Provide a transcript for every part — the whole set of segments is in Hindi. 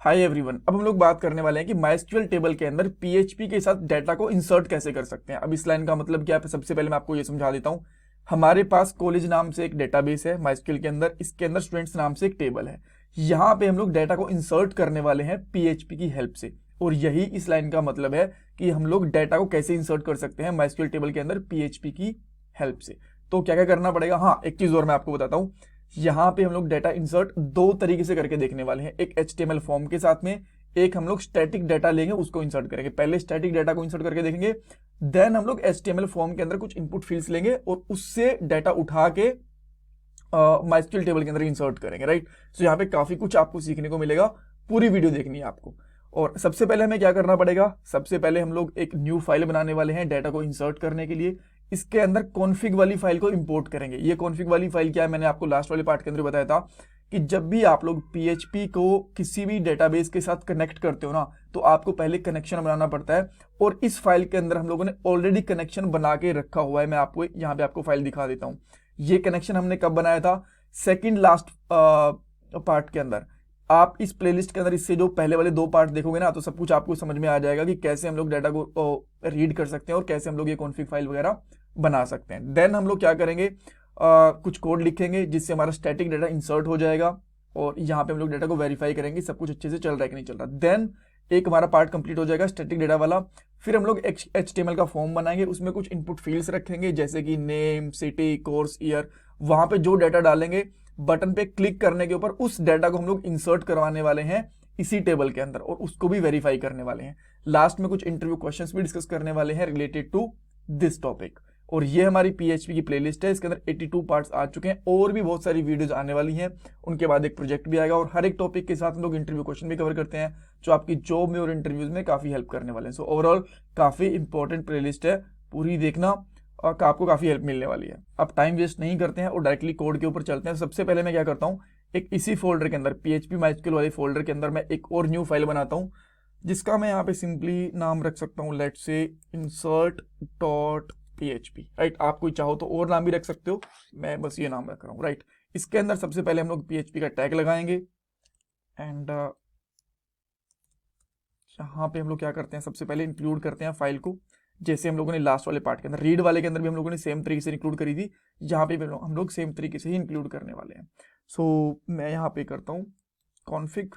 Hi everyone. अब हम लोग बात करने वाले हैं कि माइस्क्यूएल टेबल के अंदर पीएचपी के साथ डाटा को इंसर्ट कैसे कर सकते हैं। अब इस लाइन का मतलब क्या है, सबसे पहले मैं आपको ये समझा देता हूं। हमारे पास कॉलेज नाम से एक डेटाबेस है माइस्क्यूएल के अंदर, इसके अंदर स्टूडेंट्स नाम से एक टेबल है। यहाँ पे हम लोग डाटा को इंसर्ट करने वाले हैं पीएचपी की हेल्प से, और यही इस लाइन का मतलब है कि हम लोग डाटा को कैसे इंसर्ट कर सकते हैं माइस्क्यूएल टेबल के अंदर पीएचपी की हेल्प से। तो क्या क्या करना पड़ेगा, हाँ एक चीज और मैं आपको बताता हूँ। यहाँ पे हम लोग डाटा इंसर्ट दो तरीके से करके देखने वाले हैं, एक एचटीएमएल फॉर्म के साथ में, एक हम लोग स्टैटिक डाटा लेंगे उसको इंसर्ट करेंगे। पहले स्टैटिक डाटा को इंसर्ट करके देखेंगे, देन हम लोग एचटीएमएल फॉर्म के अंदर कुछ इनपुट फील्ड्स लेंगे और उससे डाटा उठा के माइस्क्यूएल टेबल के अंदर इंसर्ट करेंगे, राइट। तो यहाँ पे काफी कुछ आपको सीखने को मिलेगा, पूरी वीडियो देखनी है आपको। और सबसे पहले हमें क्या करना पड़ेगा, सबसे पहले हम लोग एक न्यू फाइल बनाने वाले हैं डाटा को इंसर्ट करने के लिए। इसके अंदर कॉन्फ़िग वाली फाइल को इंपोर्ट करेंगे। ये कॉन्फ़िग वाली फाइल क्या है, मैंने आपको लास्ट वाले पार्ट के अंदर बताया था कि जब भी आप लोग पीएचपी को किसी भी डेटाबेस के साथ कनेक्ट करते हो ना, तो आपको पहले कनेक्शन बनाना पड़ता है। और इस फाइल के अंदर हम लोगों ने ऑलरेडी कनेक्शन बना के रखा हुआ है। मैं आपको यहाँ पे आपको फाइल दिखा देता हूँ। ये कनेक्शन हमने कब बनाया था, सेकंड लास्ट पार्ट के अंदर। आप इस प्लेलिस्ट के अंदर इससे जो पहले वाले दो पार्ट देखोगे ना, तो सब कुछ आपको समझ में आ जाएगा कि कैसे हम लोग डाटा को रीड कर सकते हैं और कैसे हम लोग ये कॉन्फ़िग फाइल वगैरह बना सकते हैं। देन हम लोग क्या करेंगे, कुछ कोड लिखेंगे जिससे हमारा स्टैटिक डाटा इंसर्ट हो जाएगा, और यहाँ पे हम लोग डाटा को वेरीफाई करेंगे सब कुछ अच्छे से चल रहा है कि नहीं चल रहा। देन एक हमारा पार्ट कंप्लीट हो जाएगा स्टैटिक डाटा वाला। फिर हम लोग एचटीएमएल का फॉर्म बनाएंगे, उसमें कुछ इनपुट फील्ड्स रखेंगे जैसे कि नेम, सिटी, कोर्स, ईयर। वहां पे जो डाटा डालेंगे, बटन पे क्लिक करने के ऊपर उस डाटा को हम लोग इंसर्ट करवाने वाले हैं इसी टेबल के अंदर, और उसको भी वेरीफाई करने वाले हैं। लास्ट में कुछ इंटरव्यू क्वेश्चंस भी डिस्कस करने वाले हैं रिलेटेड टू दिस टॉपिक। और ये हमारी पीएचपी की प्लेलिस्ट है, इसके अंदर 82 पार्ट्स आ चुके हैं, और भी बहुत सारी वीडियोज आने वाली हैं। उनके बाद एक प्रोजेक्ट भी आएगा, और हर एक टॉपिक के साथ हम लोग इंटरव्यू क्वेश्चन भी कवर करते हैं जो आपकी जॉब में और इंटरव्यूज में काफी हेल्प करने वाले हैं। सो ओवरऑल काफी इंपॉर्टेंट प्लेलिस्ट है, पूरी देखना और आपको काफी हेल्प मिलने वाली है। अब टाइम वेस्ट नहीं करते हैं और डायरेक्टली कोड के ऊपर चलते हैं। सबसे पहले मैं क्या करता हूँ, एक इसी फोल्डर के अंदर पीएचपी माइस्क्यूएल वाले फोल्डर के अंदर मैं एक और न्यू फाइल बनाता हूँ, जिसका मैं यहाँ पे सिंपली नाम रख सकता हूँ, let's say insert dot PHP, right. आप कोई चाहो तो और नाम भी रख सकते हो, मैं बस ये नाम रख रहा हूँ, राइट। इसके अंदर सबसे पहले हम लोग पीएचपी का टैग लगाएंगे, एंड यहाँ पे हम लोग क्या करते हैं, सबसे पहले इंक्लूड करते हैं फाइल को, जैसे हम लोगों ने लास्ट वाले पार्ट के अंदर, रीड वाले के अंदर भी हम लोगों ने सेम तरीके से इंक्लूड करी थी। यहाँ पे भी हम लोग सेम तरीके से ही इंक्लूड करने वाले हैं। सो मैं यहाँ पे करता हूँ config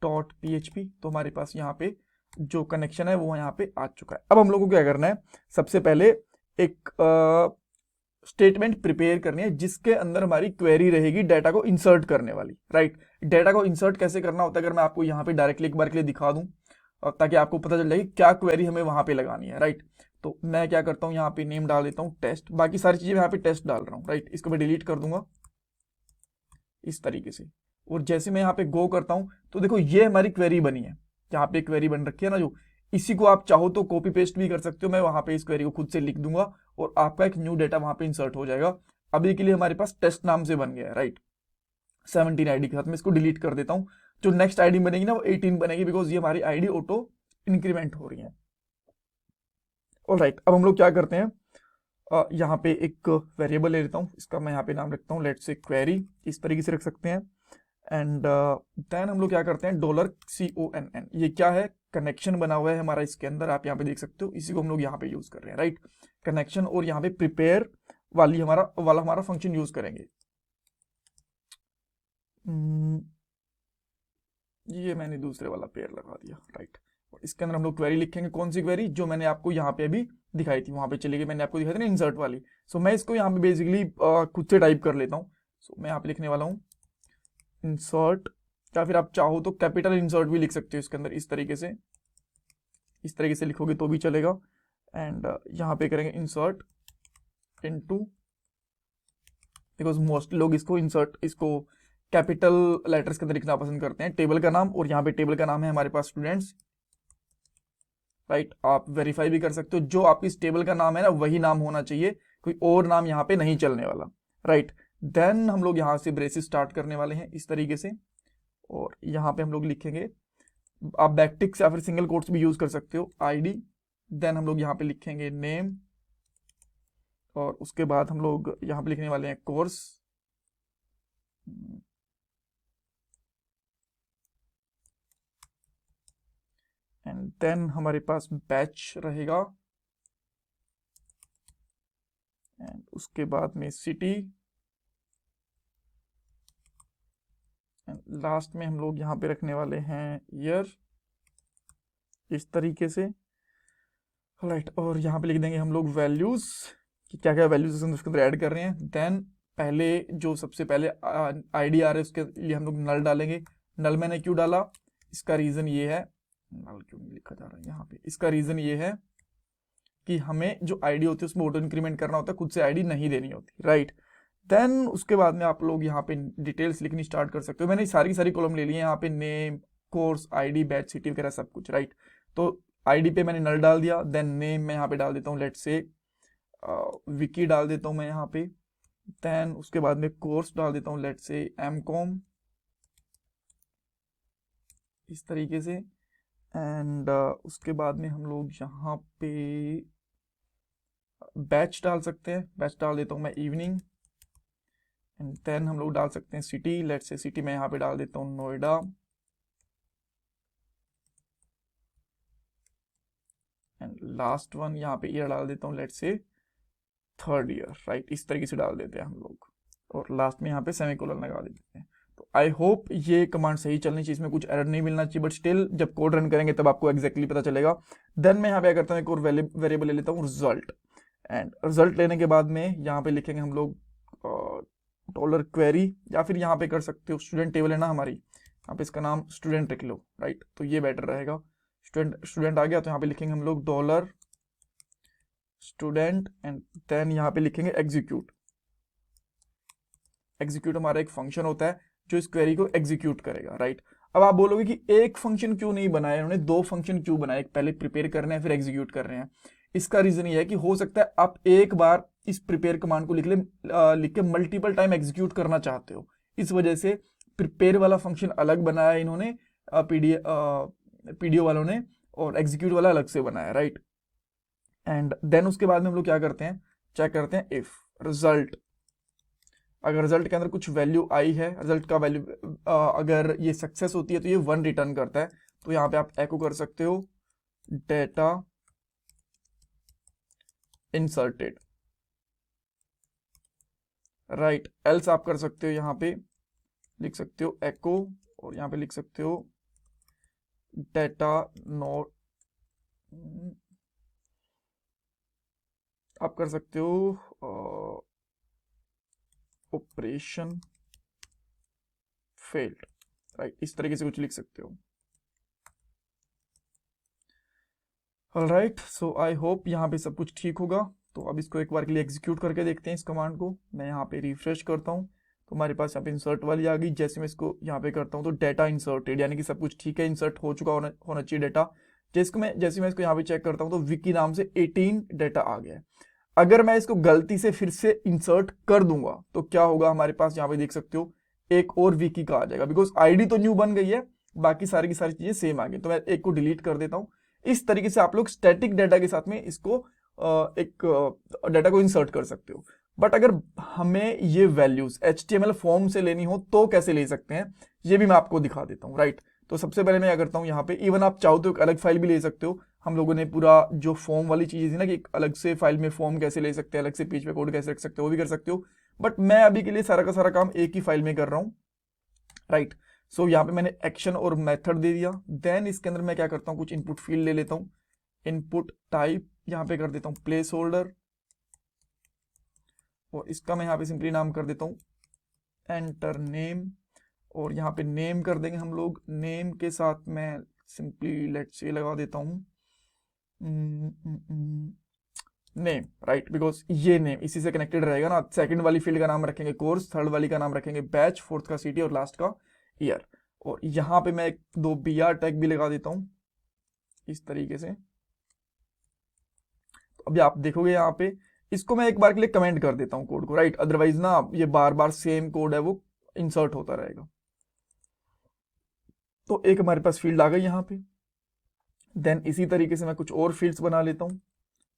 डॉट पीएचपी, तो हमारे पास यहाँ पे जो कनेक्शन है वो यहाँ पे आ चुका है। अब हम लोग को क्या करना है, सबसे पहले एक स्टेटमेंट प्रिपेयर करनी है जिसके अंदर हमारी क्वेरी रहेगी डाटा को इंसर्ट करने वाली, राइट। डाटा को इंसर्ट कैसे करना होता है, अगर मैं आपको यहाँ पे डायरेक्टली एक बार के लिए दिखा दूं, और ताकि आपको पता चल जाए कि क्या क्वेरी हमें वहां पे लगानी है, राइट। तो मैं क्या करता हूँ, यहाँ पे नेम डाल देता हूँ टेस्ट, बाकी सारी चीजें यहाँ पे टेस्ट डाल रहा हूँ, राइट। इसको मैं डिलीट कर दूंगा इस तरीके से, और जैसे मैं यहाँ पे गो करता हूँ तो देखो ये हमारी क्वेरी बनी है। यहाँ पे क्वेरी बन रखी है ना, जो इसी को आप चाहो तो कॉपी पेस्ट भी कर सकते हो। मैं वहां पे इस क्वेरी को खुद से लिख दूंगा और आपका एक न्यू डेटा वहां पे इंसर्ट हो जाएगा। अभी के लिए हमारे पास टेस्ट नाम से बन गया है, राइट। 17 आईडी के साथ मैं इसको डिलीट कर देता हूँ। जो नेक्स्ट आईडी बनेगी ना वो 18 बनेगी, बिकॉज ये हमारी आईडी ऑटो इंक्रीमेंट हो रही है। ऑलराइट, अब हम लोग क्या करते हैं, यहाँ पे एक वेरिएबल ले लेता हूँ, इसका मैं यहाँ पे नाम रखता हूँ लेट्स से क्वेरी, इस तरीके से रख सकते हैं। एंड देन हम लोग क्या करते हैं, $CONN, ये क्या है, कनेक्शन बना हुआ है हमारा इसके अंदर, आप यहाँ पे देख सकते हो, इसी को हम लोग यहाँ पे यूज कर रहे हैं, राइट। कनेक्शन, और यहाँ पे प्रिपेयर हमारा फंक्शन यूज करेंगे। ये मैंने दूसरे वाला पेयर लगा दिया, राइट। और इसके अंदर हम लोग क्वेरी लिखेंगे, कौन सी क्वेरी, जो मैंने आपको यहाँ पे अभी दिखाई थी, वहां पे चली गई, मैंने आपको दिखाई थी ना इंसर्ट वाली। सो मैं इसको यहाँ पे बेसिकली खुद से टाइप कर लेता हूँ। सो मैं यहाँ पे लिखने वाला हूँ इंसर्ट, या फिर आप चाहो तो कैपिटल इंसर्ट भी लिख सकते हो इसके अंदर, इस तरीके से लिखोगे तो भी चलेगा। एंड यहाँ पे करेंगे इंसर्ट इनटू, बिकॉज मोस्टली लोग इसको कैपिटल लेटर्स के अंदर लिखना पसंद करते हैं, टेबल का नाम, और यहाँ पे टेबल का नाम है हमारे पास स्टूडेंट्स, राइट। आप वेरीफाई भी कर सकते हो, जो आपकी इस टेबल का नाम है ना वही नाम होना चाहिए, कोई और नाम यहाँ पे नहीं चलने वाला, राइट। देन हम लोग यहाँ से ब्रेसेस स्टार्ट करने वाले हैं इस तरीके से, और यहाँ पे हम लोग लिखेंगे, आप बैकटिक्स या फिर सिंगल कोट्स भी यूज कर सकते हो, आईडी। देन हम लोग यहाँ पे लिखेंगे नेम, और उसके बाद हम लोग यहाँ पे लिखने वाले हैं कोर्स, एंड देन हमारे पास बैच रहेगा, एंड उसके बाद में सिटी, एंड लास्ट में हम लोग यहाँ पे रखने वाले हैं ईयर, इस तरीके से। राइट, और यहाँ पे लिख देंगे हम लोग वैल्यूज कि क्या क्या वैल्यूज हम उसके अंदर ऐड कर रहे हैं। देन पहले जो सबसे पहले आईडी आ रहा है उसके लिए हम लोग नल डालेंगे। नल मैंने क्यों डाला, इसका रीजन ये है, नल क्यों नहीं लिखा जा रहा है यहाँ पे, इसका रीजन ये है कि हमें जो आईडी होती है उसमें ऑटो इंक्रीमेंट करना होता है, खुद से आईडी नहीं देनी होती। राइट, देन उसके बाद में आप लोग यहाँ पे डिटेल्स लिखनी स्टार्ट कर सकते हो। मैंने सारी की सारी कॉलम ले ली है, यहाँ पे name, course, ID, batch, city वगैरह सब कुछ। राइट, तो आईडी पे मैंने नल डाल दिया। देन नेम मैं यहाँ पे डाल देता हूँ, लेट्स से विकी डाल देता हूँ मैं यहाँ पे। देन उसके बाद में कोर्स डाल देता हूँ, लेट्स से एमकॉम, इस तरीके से। एंड उसके बाद में हम लोग यहाँ पे बैच डाल सकते हैं, बैच डाल देता हूँ मैं इवनिंग। एंड देन हम लोग डाल सकते हैं सिटी, लेट्स से सिटी मैं यहाँ पे डाल देता हूँ नोएडा। एंड लास्ट वन यहाँ पे ईयर डाल देता हूँ, let's say third year. Right, इस तरीके से डाल देते हैं हम लोग, और लास्ट में यहाँ पे सेमीकोलन लगा देते हैं। तो आई होप ये कमांड सही चलनी चाहिए, इसमें कुछ एरर नहीं मिलना चाहिए, बट स्टिल जब कोड रन करेंगे तब आपको एक्जैक्टली पता चलेगा। देन मैं यहाँ पे क्या करता हूँ, एक और वेरिएबल ले लेता हूँ रिजल्ट। एंड रिजल्ट लेने के बाद में यहाँ पे लिखेंगे हम लोग डॉलर क्वेरी, या फिर यहाँ पे कर सकते हो, स्टूडेंट टेबल है ना हमारी, यहाँ पे इसका नाम स्टूडेंट रख लो। राइट, तो ये बेटर रहेगा। स्टूडेंट आ गया तो यहाँ पे लिखेंगे हम लोग डॉलर स्टूडेंट, एंड देन यहाँ पे लिखेंगे एग्जीक्यूट। एग्जीक्यूट हमारा एक फंक्शन होता है जो इस क्वेरी को एग्जीक्यूट करेगा। राइट, अब आप बोलोगे कि एक फंक्शन क्यों नहीं बनाया उन्होंने, दो फंक्शन क्यों बनाए, पहले प्रिपेयर कर रहे हैं फिर एग्जीक्यूट कर रहे हैं। इसका रीजन ये है कि हो सकता है आप एक बार इस प्रिपेयर कमांड को लिख के मल्टीपल टाइम एग्जीक्यूट करना चाहते हो, इस वजह से प्रिपेयर वाला फंक्शन अलग बनाया इन्होंने पीडीओ वालों ने, और एग्जीक्यूट वाला अलग से बनाया। राइट, एंड देन उसके बाद में हम लोग क्या करते हैं, चेक करते हैं इफ रिजल्ट, अगर रिजल्ट के अंदर कुछ वैल्यू आई है, रिजल्ट का वैल्यू अगर ये सक्सेस होती है तो ये 1 रिटर्न करता है। तो यहाँ पे आप एको कर सकते हो डेटा इंसर्टेड। राइट, एल्स आप कर सकते हो, यहाँ पे लिख सकते हो एको, और यहाँ पे लिख सकते हो डेटा नॉट, आप कर सकते हो ऑपरेशन फेल्ड। राइट, इस तरीके से कुछ लिख सकते हो। ऑलराइट, सो आई होप यहाँ पे सब कुछ ठीक होगा। तो अब इसको एक बार के लिए एग्जीक्यूट करके देखते हैं इस कमांड को। मैं यहाँ पे रिफ्रेश करता हूँ तो हमारे पास यहाँ पे इंसर्ट वाली आ गई। जैसे मैं इसको यहाँ पे करता हूँ तो डेटा इंसर्टेड, यानी कि सब कुछ ठीक है, इंसर्ट हो चुका होना चाहिए डेटा। जैसे मैं इसको यहाँ पे चेक करता हूँ तो विकी नाम से 18 डेटा आ गया है। अगर मैं इसको गलती से फिर से इंसर्ट कर दूंगा तो क्या होगा, हमारे पास यहाँ पे देख सकते हो एक और विकी का आ जाएगा, बिकॉज आईडी तो न्यू बन गई है, बाकी सारी की सारी चीजें सेम आ गई। तो मैं एक को डिलीट कर देता हूँ। इस तरीके से आप लोग स्टैटिक डाटा के साथ में इसको एक डाटा को इंसर्ट कर सकते हो। बट अगर हमें ये वैल्यूज HTML फॉर्म से लेनी हो तो कैसे ले सकते हैं, ये भी मैं आपको दिखा देता हूँ। राइट, तो सबसे पहले मैं क्या करता हूँ, यहाँ पे इवन आप चाहो तो एक अलग फाइल भी ले सकते हो। हम लोगों ने पूरा जो फॉर्म वाली चीज थी ना, कि एक अलग से फाइल में फॉर्म कैसे ले सकते हैं, अलग से पेज पे कोड कैसे रख सकते हो, वो भी कर सकते हो। बट मैं अभी के लिए सारा का सारा काम एक ही फाइल में कर रहा हूँ। राइट, सो यहाँ पे मैंने एक्शन और मेथड दे दिया। देन इसके अंदर मैं क्या करता हूँ, कुछ इनपुट फील्ड ले लेता हूँ। इनपुट टाइप यहाँ पे कर देता हूँ प्लेस होल्डर, और इसका मैं यहाँ पे सिंपली नाम कर देता हूँ एंटर नेम, और यहाँ पे नेम कर देंगे हम लोग। नेम के साथ मैं सिंपली लेट्स से लगा देता हूँ नेम। राइट, बिकॉज ये नेम इसी से कनेक्टेड रहेगा ना। सेकंड वाली फील्ड का नाम रखेंगे कोर्स, थर्ड वाली का नाम रखेंगे बैच, फोर्थ का सिटी और लास्ट का ईयर। और यहाँ पे मैं 2 BR टैग भी लगा देता हूँ इस तरीके से। तो अभी आप देखोगे यहाँ पे, इसको मैं एक बार के लिए कमेंट कर देता हूँ कोड को। राइट, अदरवाइज ना ये बार बार सेम कोड है वो इंसर्ट होता रहेगा। तो एक हमारे पास फील्ड आ गई यहाँ पे। देन इसी तरीके से मैं कुछ और फील्ड्स बना लेता हूँ,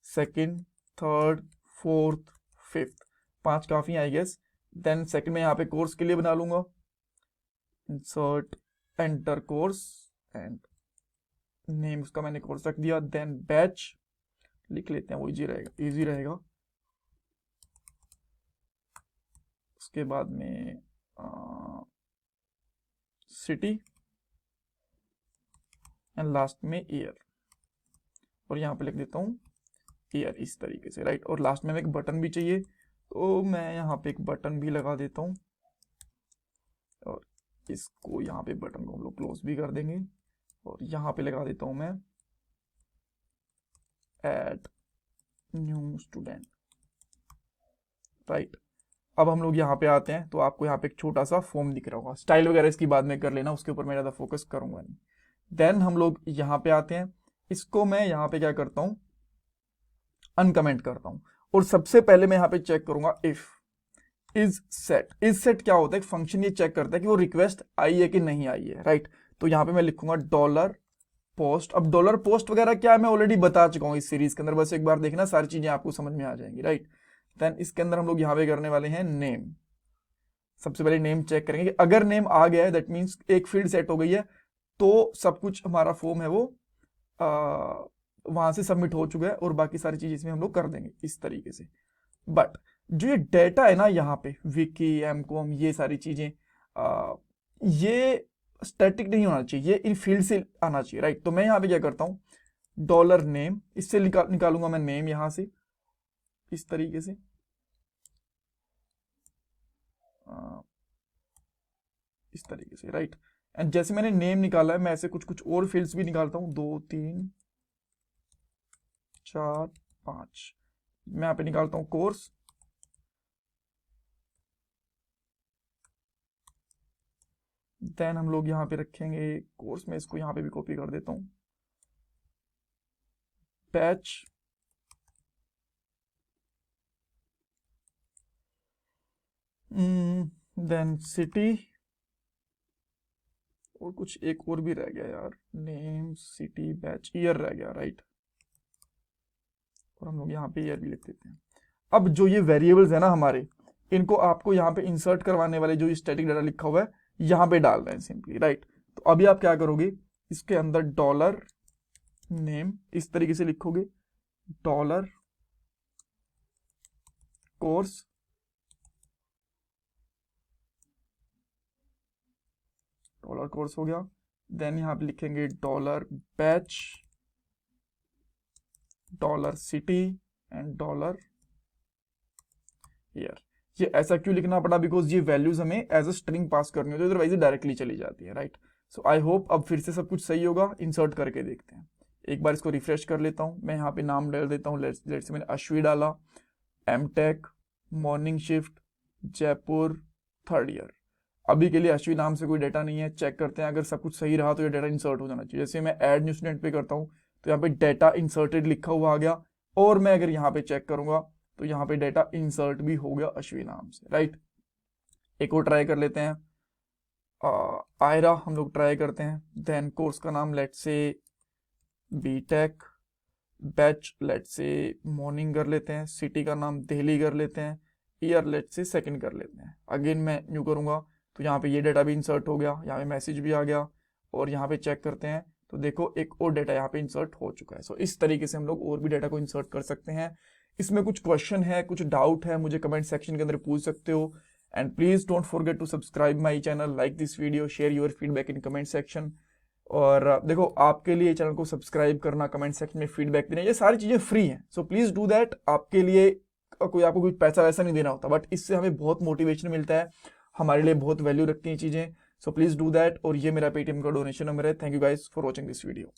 सेकंड, थर्ड, फोर्थ, फिफ्थ, 5 काफी आई गेस। देन सेकंड में यहाँ पे कोर्स के लिए बना लूंगा, insert enter course, and name उसका मैंने कोर्स रख दिया, देन बैच लिख लेते हैं, वो इजी रहेगा। उसके बाद में सिटी एंड लास्ट में ईयर, और यहाँ पे लिख देता हूँ ईयर, इस तरीके से, राइट। और लास्ट में हमें एक बटन भी चाहिए, तो मैं यहाँ पे एक बटन भी लगा देता हूँ, और इसको यहाँ पे बटन को हम लोग क्लोज भी कर देंगे, और यहाँ पे लगा देता हूँ मैं ऐड न्यू स्टूडेंट, राइट। अब हम लोग यहाँ पे आते हैं, तो आपको यहाँ पे एक छोटा सा फॉर्म दिख रहा होगा, स्टाइल वगैरह इसकी बाद में कर लेना, उसके ऊपर मैं ज़्यादा फोकस करूंगा नहीं। देन हम लोग यहाँ पे आते हैं, इसको मैं यहाँ पे क्या करता हूँ, अनकमेंट करता हूँ, और सबसे पहले मैं यहाँ पे चेक करूंगा इफ इज सेट क्या होता है, एक फंक्शन ये चेक करता है कि वो रिक्वेस्ट आई है कि नहीं आई है, राइट। तो यहाँ पे मैं लिखूंगा डॉलर पोस्ट। अब डॉलर पोस्ट वगैरह क्या है मैं ऑलरेडी बता चुका हूँ इस सीरीज के अंदर, बस एक बार देखना, सारी चीजें आपको समझ में आ जाएंगी, राइट। देन इसके अंदर हम लोग यहाँ पे करने वाले हैं नेम। सबसे पहले नेम चेक करेंगे, अगर नेम आ गया है दैट मीन्स एक फील्ड सेट हो गई है, तो सब कुछ हमारा फॉर्म है वो वहां से सबमिट हो चुका है, और बाकी सारी चीज इसमें हम लोग कर देंगे इस तरीके से। बट जो ये डेटा है ना यहाँ पे, विकी, एमकॉम, ये सारी चीजें ये स्टैटिक नहीं होना चाहिए, ये इन फील्ड से आना चाहिए, राइट। तो मैं यहाँ पे क्या करता हूँ, डॉलर नेम, इससे निकालूंगा मैं नेम यहाँ से इस तरीके से, इस तरीके से, राइट। एंड जैसे मैंने नेम निकाला है, मैं ऐसे कुछ कुछ और फील्ड्स भी निकालता हूँ, 2 3 4 5, मैं यहाँ पे निकालता हूँ कोर्स, देन हम लोग यहाँ पे रखेंगे कोर्स में, इसको यहाँ पे भी कॉपी कर देता हूँ, बैच, देन सिटी, और कुछ एक और भी रह गया यार, नेम, सिटी, बैच, ईयर रह गया, राइट। और हम लोग यहाँ पे ईयर भी लिख देते हैं। अब जो ये वेरिएबल्स है ना हमारे, इनको आपको यहाँ पे इंसर्ट करवाने वाले जो स्टैटिक डाटा लिखा हुआ है यहाँ पे डाल रहे हैं सिंपली, राइट। तो अभी आप क्या करोगे, इसके अंदर डॉलर नेम इस तरीके से लिखोगे, डॉलर कोर्स, डॉलर कोर्स हो गया। देन यहाँ पे लिखेंगे dollar batch, dollar city and dollar year. ये ऐसा क्यों लिखना पड़ा, बिकॉज ये वैल्यूज हमें एज अ स्ट्रिंग पास करनी होती है, अदरवाइज डायरेक्टली चली जाती है, राइट। सो आई होप अब फिर से सब कुछ सही होगा। इंसर्ट करके देखते हैं, एक बार इसको रिफ्रेश कर लेता हूँ। मैं यहाँ पे नाम डाल देता हूँ, लेट्स से मैंने अश्वी डाला, MTech, morning shift, Jaipur, 3rd year. अभी के लिए अश्वी नाम से कोई डेटा नहीं है, चेक करते हैं, अगर सब कुछ सही रहा तो ये डेटा इंसर्ट हो जाना चाहिए। जैसे मैं ऐड न्यू स्टूडेंट पे करता हूँ, तो यहाँ पे डेटा इंसर्टेड लिखा हुआ आ गया, और मैं अगर यहाँ पे चेक करूंगा तो यहाँ पे डेटा इंसर्ट भी हो गया अश्वी नाम से, राइट। एक और ट्राई कर लेते हैं, आयरा हम लोग ट्राई करते हैं। देन कोर्स का नाम let's say BTech, batch let's say morning कर लेते हैं, सिटी का नाम दिल्ली कर लेते हैं, ईयर लेट्स से 2nd कर लेते हैं। अगेन मैं न्यू करूंगा तो यहाँ पे ये डेटा भी इंसर्ट हो गया, यहाँ पे मैसेज भी आ गया, और यहाँ पे चेक करते हैं तो देखो एक और डेटा यहाँ पे इंसर्ट हो चुका है। सो इस तरीके से हम लोग और भी डेटा को इंसर्ट कर सकते हैं। इसमें कुछ क्वेश्चन है, कुछ डाउट है, मुझे कमेंट सेक्शन के अंदर पूछ सकते हो। And please don't forget to subscribe my channel, like this video, share your feedback in comment section. और देखो आपके लिए चैनल को सब्सक्राइब करना, कमेंट सेक्शन में फीडबैक देना, ये सारी चीजें फ्री हैं। So please do that. आपके लिए आपको कुछ पैसा वैसा नहीं देना होता, बट इससे हमें बहुत मोटिवेशन मिलता है, हमारे लिए बहुत वैल्यू रखती हैं चीजें। So please do that. और ये मेरा पेटीएम का डोनेशन नंबर है। Thank you guys for watching this video.